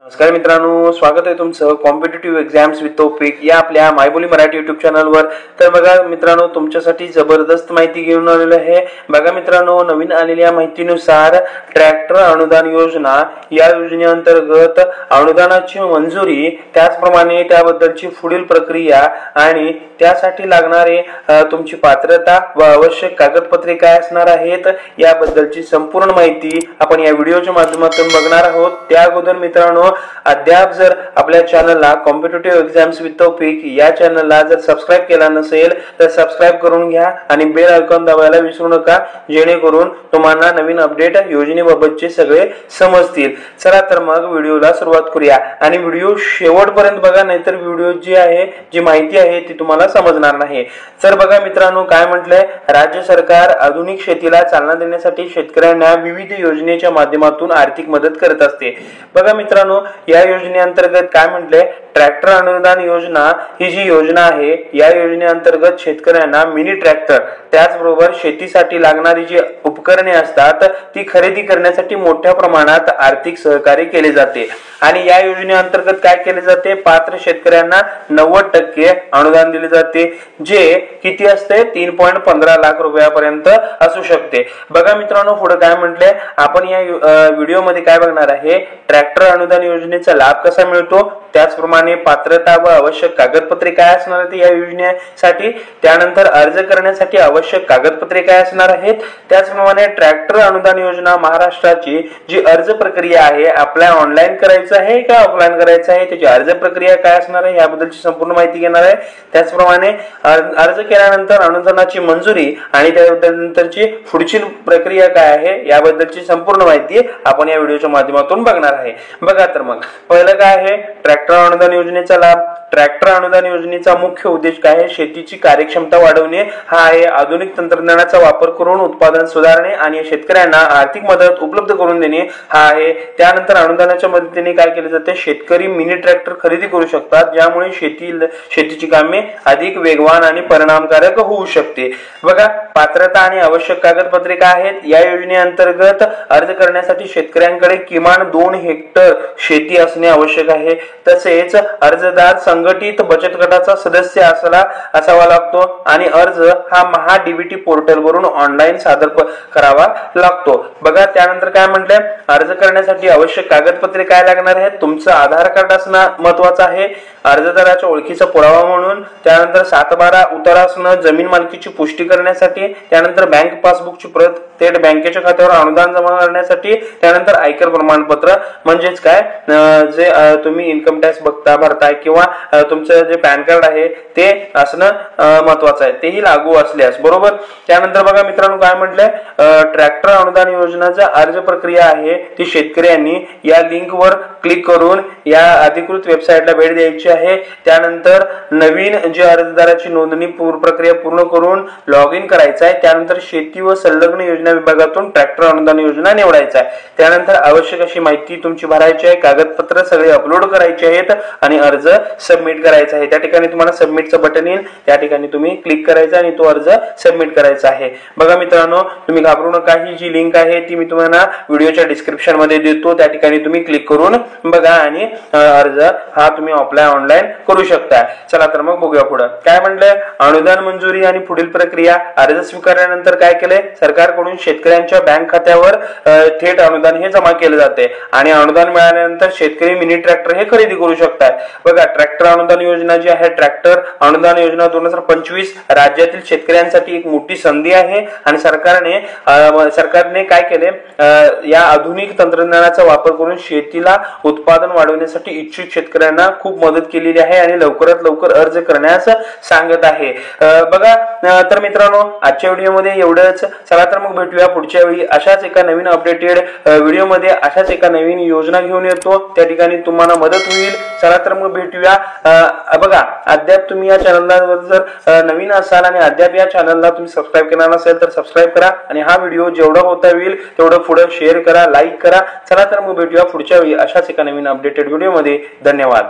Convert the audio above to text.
नमस्कार मित्रांनो, स्वागत आहे तुमचं कॉम्पिटिटिव्ह एक्झाम्स विथ तौफिक या आपल्या मायबोली मराठी युट्यूब चॅनलवर। तर बघा मित्रांनो, तुमच्यासाठी जबरदस्त माहिती घेऊन आलेलो आहे। बघा मित्रांनो, नवीन आलेल्या माहितीनुसार ट्रॅक्टर अनुदान योजना या योजनेअंतर्गत अनुदानाची मंजुरी, त्याचप्रमाणे त्याबद्दलची पुढील प्रक्रिया आणि त्यासाठी लागणारे तुमची पात्रता व आवश्यक कागदपत्रे काय असणार आहेत याबद्दलची संपूर्ण माहिती आपण या व्हिडिओच्या माध्यमातून बघणार आहोत। त्या अगोदर मित्रांनो, अद्याप जर आपल्या चॅनलला कॉम्पिटिटिव्ह एक्झाम्स विथ तौफिक या चॅनलला जर सबस्क्राइब केला नसेल तर सबस्क्राइब करून घ्या आणि बेल आयकॉन दाबायला विसरू नका, जेणेकरून तुम्हाला नवीन अपडेट योजनेबाबतचे सगळे समजतील। चला तर मग व्हिडिओला सुरुवात करूया आणि व्हिडिओ शेवटपर्यंत बघा, नाहीतर व्हिडिओ जी माहिती आहे ती तुम्हाला समजणार नाही। तर बघा मित्रांनो, काय म्हटलंय, राज्य सरकार आधुनिक शेतीला चालना देण्यासाठी शेतकऱ्यांना विविध योजनेच्या माध्यमातून आर्थिक मदत करत असते। बघा मित्रांनो, या योजनेअंतर्गत काय म्हटले, ट्रॅक्टर अनुदान योजना ही जी योजना आहे या योजनेअंतर्गत शेतकऱ्यांना मिनी ट्रॅक्टर त्याचबरोबर शेतीसाठी लागणारी जी उपकरणे असतात ती खरेदी करण्यासाठी मोठ्या प्रमाणात आर्थिक सहकार्य केले जाते। आणि या योजनेअंतर्गत काय केले जाते, पात्र शेतकऱ्यांना 90% अनुदान दिले जाते, जे किती असते 3.15 लाख रुपयापर्यंत असू शकते। बघा मित्रांनो, पुढे काय म्हटले, आपण या व्हिडिओ मध्ये काय बघणार आहे, ट्रॅक्टर अनुदान योजनेचा लाभ कसा मिळतो, त्याचप्रमाणे पात्रता व आवश्यक कागदपत्रे काय असणार आहेत या योजनेसाठी, त्यानंतर अर्ज करण्यासाठी आवश्यक कागदपत्रे काय असणार आहेत, त्याचप्रमाणे ट्रॅक्टर अनुदान योजना महाराष्ट्राची जी अर्ज प्रक्रिया आहे आपल्या ऑनलाईन करायचं आहे का ऑफलाईन करायचं आहे, त्याची अर्ज प्रक्रिया काय असणार आहे याबद्दलची संपूर्ण माहिती घेणार आहे। त्याचप्रमाणे अर्ज केल्यानंतर अनुदानाची मंजुरी आणि त्यानंतरची पुढची प्रक्रिया काय आहे याबद्दलची संपूर्ण माहिती आपण या व्हिडिओच्या माध्यमातून बघणार आहे। बघा तर मग, पहिलं काय आहे, ट्रॅक्टर अनुदान योजनेचा लाभ। ट्रॅक्टर अनुदान योजनेचा मुख्य उद्देश काय आहे, शेतीची कार्यक्षमता वाढवणे हा आहे। आधुनिक तंत्रज्ञानाचा वापर करून उत्पादन सुधारणे आणि शेतकऱ्यांना आर्थिक मदत उपलब्ध करून देणे हा आहे। त्यानंतर अनुदानाच्या मदतीने काय केले जाते, शेतकरी मिनी ट्रॅक्टर खरेदी करू शकतात, ज्यामुळे शेतीची कामे अधिक वेगवान आणि परिणामकारक होऊ शकते। बघा, पात्रता आणि आवश्यक कागदपत्रे काय आहेत, या योजनेअंतर्गत अर्ज करण्यासाठी शेतकऱ्यांकडे किमान 2 हेक्टर शेती असणे आवश्यक आहे। तसेच अर्जदार संघटित बचत गटाचा सदस्य असावा लागतो आणि अर्ज हा महा डीबीटी पोर्टल वरून ऑनलाईन सादर करावा लागतो। बघा, त्यानंतर काय म्हटले, अर्ज करण्यासाठी आवश्यक कागदपत्रे काय लागणार आहेत, तुमचं आधार कार्ड असणं महत्वाचं आहे, अर्जदाराच्या ओळखीचा पुरावा म्हणून, त्यानंतर 7/12 उतारा असणं जमीन मालकीची पुष्टी करण्यासाठी, त्यानंतर बँक पासबुकची प्रत थेट बँकेच्या खात्यावर अनुदान जमा करण्यासाठी, त्यानंतर आयकर प्रमाणपत्र म्हणजेच काय, जे तुम्ही इन्कम टॅक्स भरताय किंवा तुमचं जे पॅन कार्ड आहे ते असणं महत्वाचं आहे, तेही लागू असल्यास बरोबर। त्यानंतर बघा मित्रांनो, काय म्हटलंय, ट्रॅक्टर अनुदान योजनेचा अर्ज प्रक्रिया आहे ती शेतकऱ्यांनी या लिंकवर क्लिक करून या अधिकृत वेबसाईटला भेट द्यायची आहे। त्यानंतर नवीन जे अर्जदाराची नोंदणी प्रक्रिया पूर्ण करून लॉग इन करायचं आहे। त्यानंतर शेती व संलग्न योजना विभागातून ट्रॅक्टर अनुदान योजना निवडायचा आहे। त्यानंतर आवश्यक अशी माहिती तुमची भरायची आहे, कागदपत्र सगळे अपलोड करायचे आहेत आणि अर्ज सबमिट करायचा आहे। त्या ठिकाणी तुम्हाला सबमिटचं बटन येईल, त्या ठिकाणी तुम्ही क्लिक करायचं आणि तो अर्ज सबमिट करायचा आहे। बघा मित्रांनो, तुम्ही घाबरू नका, ही जी लिंक आहे ती मी तुम्हाला व्हिडिओच्या डिस्क्रिप्शन मध्ये देतो, त्या ठिकाणी तुम्ही क्लिक करून बघा आणि अर्ज हा तुम्ही ऑनलाईन करू शकता। चला तर मग बघूया पुढे काय म्हटलंय, अनुदान मंजुरी आणि पुढील प्रक्रिया। अर्ज स्वीकारल्यानंतर काय केलंय, सरकारकडून शेतकऱ्यांच्या बँक खात्यावर थेट अनुदान हे जमा केले जाते आणि अनुदान मिळाल्यानंतर शेतकरी मिनी ट्रॅक्टर हे खरेदी करू शकतात। बघा, ट्रॅक्टर अनुदान योजना जी आहे, ट्रॅक्टर अनुदान योजना 2025 राज्यातील शेतकऱ्यांसाठी एक मोठी संधी आहे आणि सरकारने काय केले, या आधुनिक तंत्रज्ञानाचा वापर करून शेतीला उत्पादन वाढवण्यासाठी इच्छुक शेतकऱ्यांना खूप मदत केलेली आहे आणि लवकरात लवकर अर्ज करण्यास सांगत आहे। बघा तर मित्रांनो, आजच्या व्हिडिओमध्ये एवढंच। चला तर मग भेटूया पुढच्या वेळी अशाच एका नवीन अपडेटेड व्हिडिओमध्ये, अशाच एका नवीन योजना घेऊन येतो, त्या ठिकाणी तुम्हाला मदत होईल। चला तर मग भेटूया। बघा, अद्याप तुम्ही या चॅनलला जर नवीन असाल आणि अद्याप या चॅनलला तुम्ही सबस्क्राइब केला नसेल तर सबस्क्राइब करा आणि हा व्हिडिओ जेवढा होता होईल तेवढं पुढे शेअर करा, लाईक करा। चला तर मग भेटूया पुढच्या वेळी अशाच एका नवीन अपडेटेड व्हिडिओमध्ये। धन्यवाद।